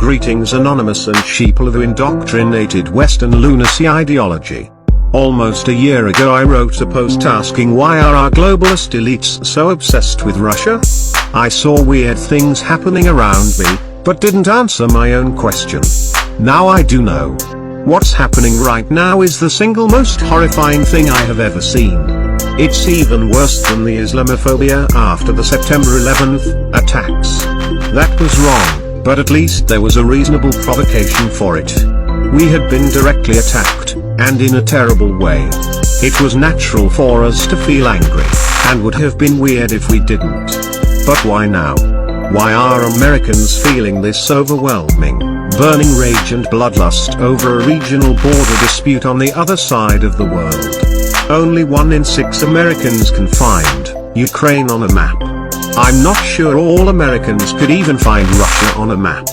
Greetings Anonymous and sheeple who indoctrinated Western lunacy ideology. Almost a year ago I wrote a post asking why are our globalist elites so obsessed with Russia? I saw weird things happening around me, but didn't answer my own question. Now I do know. What's happening right now is the single most horrifying thing I have ever seen. It's even worse than the Islamophobia after the September 11th attacks. That was wrong, but at least there was a reasonable provocation for it. We had been directly attacked, and in a terrible way. It was natural for us to feel angry, and would have been weird if we didn't. But why now? Why are Americans feeling this overwhelming, burning rage and bloodlust over a regional border dispute on the other side of the world? Only 1 in 6 Americans can find Ukraine on a map. I'm not sure all Americans could even find Russia on a map.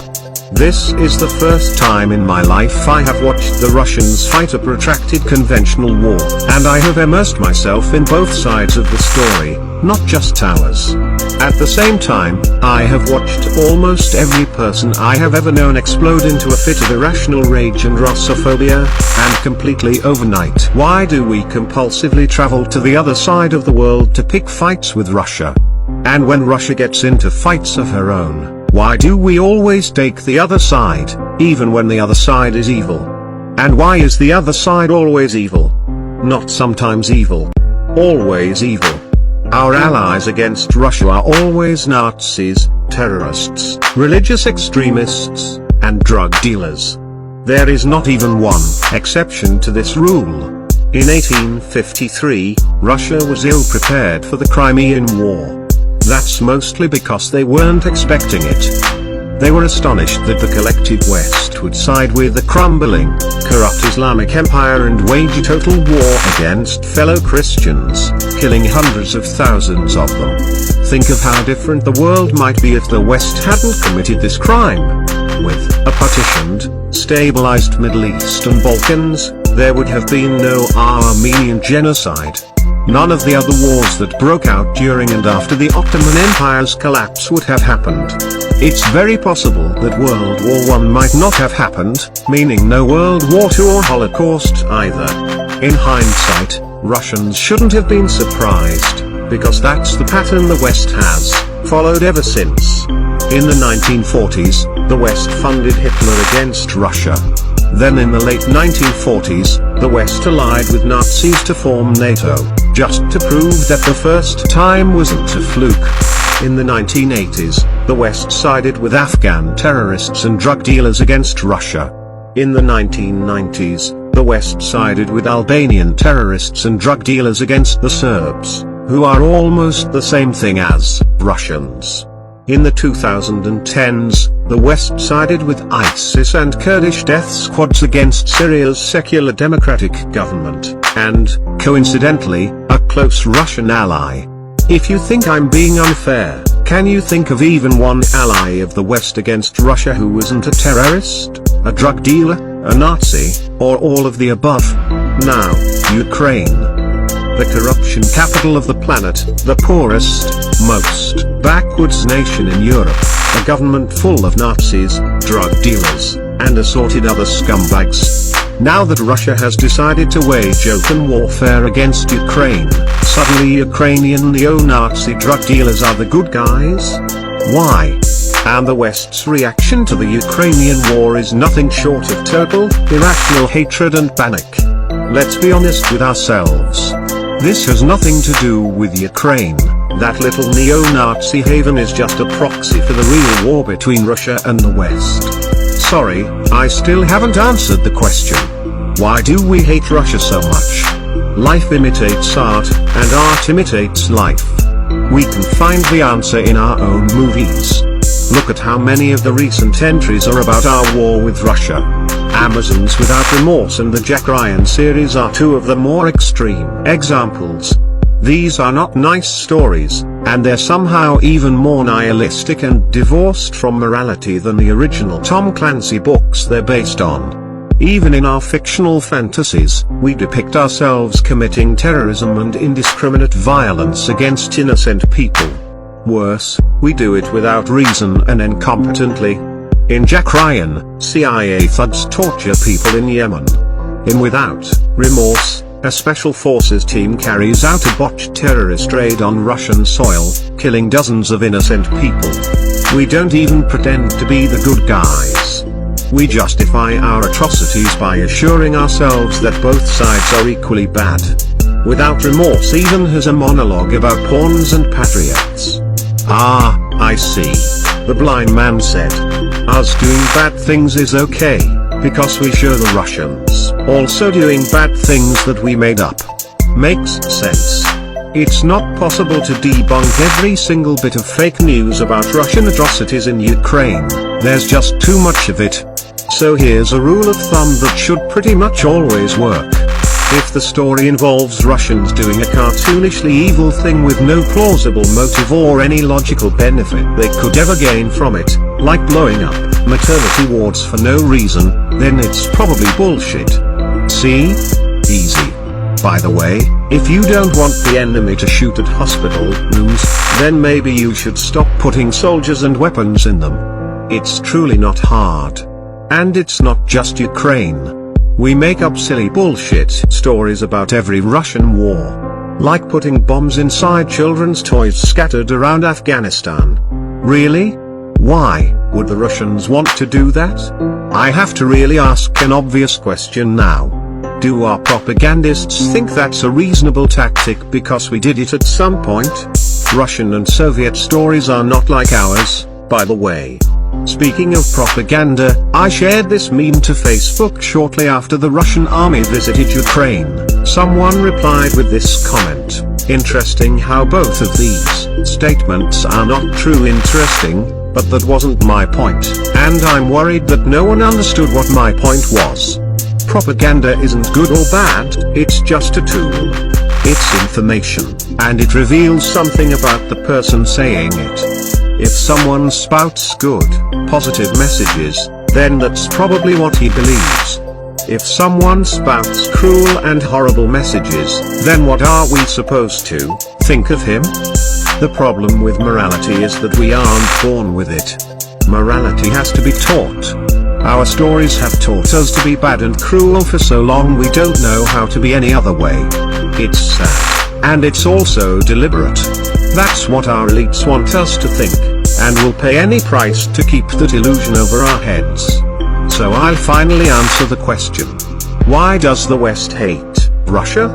This is the first time in my life I have watched the Russians fight a protracted conventional war, and I have immersed myself in both sides of the story, not just ours. At the same time, I have watched almost every person I have ever known explode into a fit of irrational rage and Russophobia, and completely overnight. Why do we compulsively travel to the other side of the world to pick fights with Russia? And when Russia gets into fights of her own, why do we always take the other side, even when the other side is evil? And why is the other side always evil? Not sometimes evil. Always evil. Our allies against Russia are always Nazis, terrorists, religious extremists, and drug dealers. There is not even one exception to this rule. In 1853, Russia was ill-prepared for the Crimean War. That's mostly because they weren't expecting it. They were astonished that the collective West would side with the crumbling, corrupt Islamic Empire and wage a total war against fellow Christians, killing hundreds of thousands of them. Think of how different the world might be if the West hadn't committed this crime. With a partitioned, stabilized Middle East and Balkans, there would have been no Armenian genocide. None of the other wars that broke out during and after the Ottoman Empire's collapse would have happened. It's very possible that World War I might not have happened, meaning no World War II or Holocaust either. In hindsight, Russians shouldn't have been surprised, because that's the pattern the West has followed ever since. In the 1940s, the West funded Hitler against Russia. Then in the late 1940s, the West allied with Nazis to form NATO, just to prove that the first time wasn't a fluke. In the 1980s, the West sided with Afghan terrorists and drug dealers against Russia. In the 1990s, the West sided with Albanian terrorists and drug dealers against the Serbs, who are almost the same thing as Russians. In the 2010s, the West sided with ISIS and Kurdish death squads against Syria's secular democratic government, and, coincidentally, a close Russian ally. If you think I'm being unfair, can you think of even one ally of the West against Russia who wasn't a terrorist, a drug dealer, a Nazi, or all of the above? Now, Ukraine. The corruption capital of the planet, the poorest, most backwards nation in Europe, a government full of Nazis, drug dealers, and assorted other scumbags. Now that Russia has decided to wage open warfare against Ukraine, suddenly Ukrainian neo-Nazi drug dealers are the good guys? Why? And the West's reaction to the Ukrainian war is nothing short of total, irrational hatred and panic. Let's be honest with ourselves. This has nothing to do with Ukraine. That little neo-Nazi haven is just a proxy for the real war between Russia and the West. Sorry, I still haven't answered the question. Why do we hate Russia so much? Life imitates art, and art imitates life. We can find the answer in our own movies. Look at how many of the recent entries are about our war with Russia. Amazons Without Remorse and the Jack Ryan series are two of the more extreme examples. These are not nice stories, and they're somehow even more nihilistic and divorced from morality than the original Tom Clancy books they're based on. Even in our fictional fantasies, we depict ourselves committing terrorism and indiscriminate violence against innocent people. Worse, we do it without reason and incompetently. In Jack Ryan, CIA thugs torture people in Yemen. In Without Remorse, a special forces team carries out a botched terrorist raid on Russian soil, killing dozens of innocent people. We don't even pretend to be the good guys. We justify our atrocities by assuring ourselves that both sides are equally bad. Without Remorse even has a monologue about pawns and patriots. Ah, I see. The blind man said. Us doing bad things is okay, because we show the Russians also doing bad things that we made up. Makes sense. It's not possible to debunk every single bit of fake news about Russian atrocities in Ukraine. There's just too much of it. So here's a rule of thumb that should pretty much always work. If the story involves Russians doing a cartoonishly evil thing with no plausible motive or any logical benefit they could ever gain from it, like blowing up maternity wards for no reason, then it's probably bullshit. See? Easy. By the way, if you don't want the enemy to shoot at hospital rooms, then maybe you should stop putting soldiers and weapons in them. It's truly not hard. And it's not just Ukraine. We make up silly bullshit stories about every Russian war. Like putting bombs inside children's toys scattered around Afghanistan. Really? Why would the Russians want to do that? I have to really ask an obvious question now. Do our propagandists think that's a reasonable tactic because we did it at some point? Russian and Soviet stories are not like ours, by the way. Speaking of propaganda, I shared this meme to Facebook shortly after the Russian army visited Ukraine. Someone replied with this comment: "Interesting how both of these statements are not true. Interesting, but that wasn't my point, and I'm worried that no one understood what my point was." Propaganda isn't good or bad, it's just a tool. It's information, and it reveals something about the person saying it. If someone spouts good, positive messages, then that's probably what he believes. If someone spouts cruel and horrible messages, then what are we supposed to think of him? The problem with morality is that we aren't born with it. Morality has to be taught. Our stories have taught us to be bad and cruel for so long we don't know how to be any other way. It's sad. And it's also deliberate. That's what our elites want us to think, and will pay any price to keep that illusion over our heads. So I'll finally answer the question. Why does the West hate Russia?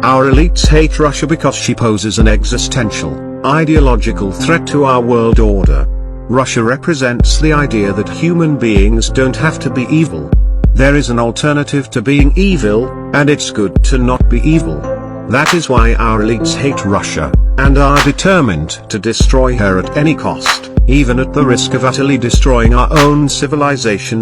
Our elites hate Russia because she poses an existential, ideological threat to our world order. Russia represents the idea that human beings don't have to be evil. There is an alternative to being evil, and it's good to not be evil. That is why our elites hate Russia, and are determined to destroy her at any cost, even at the risk of utterly destroying our own civilization.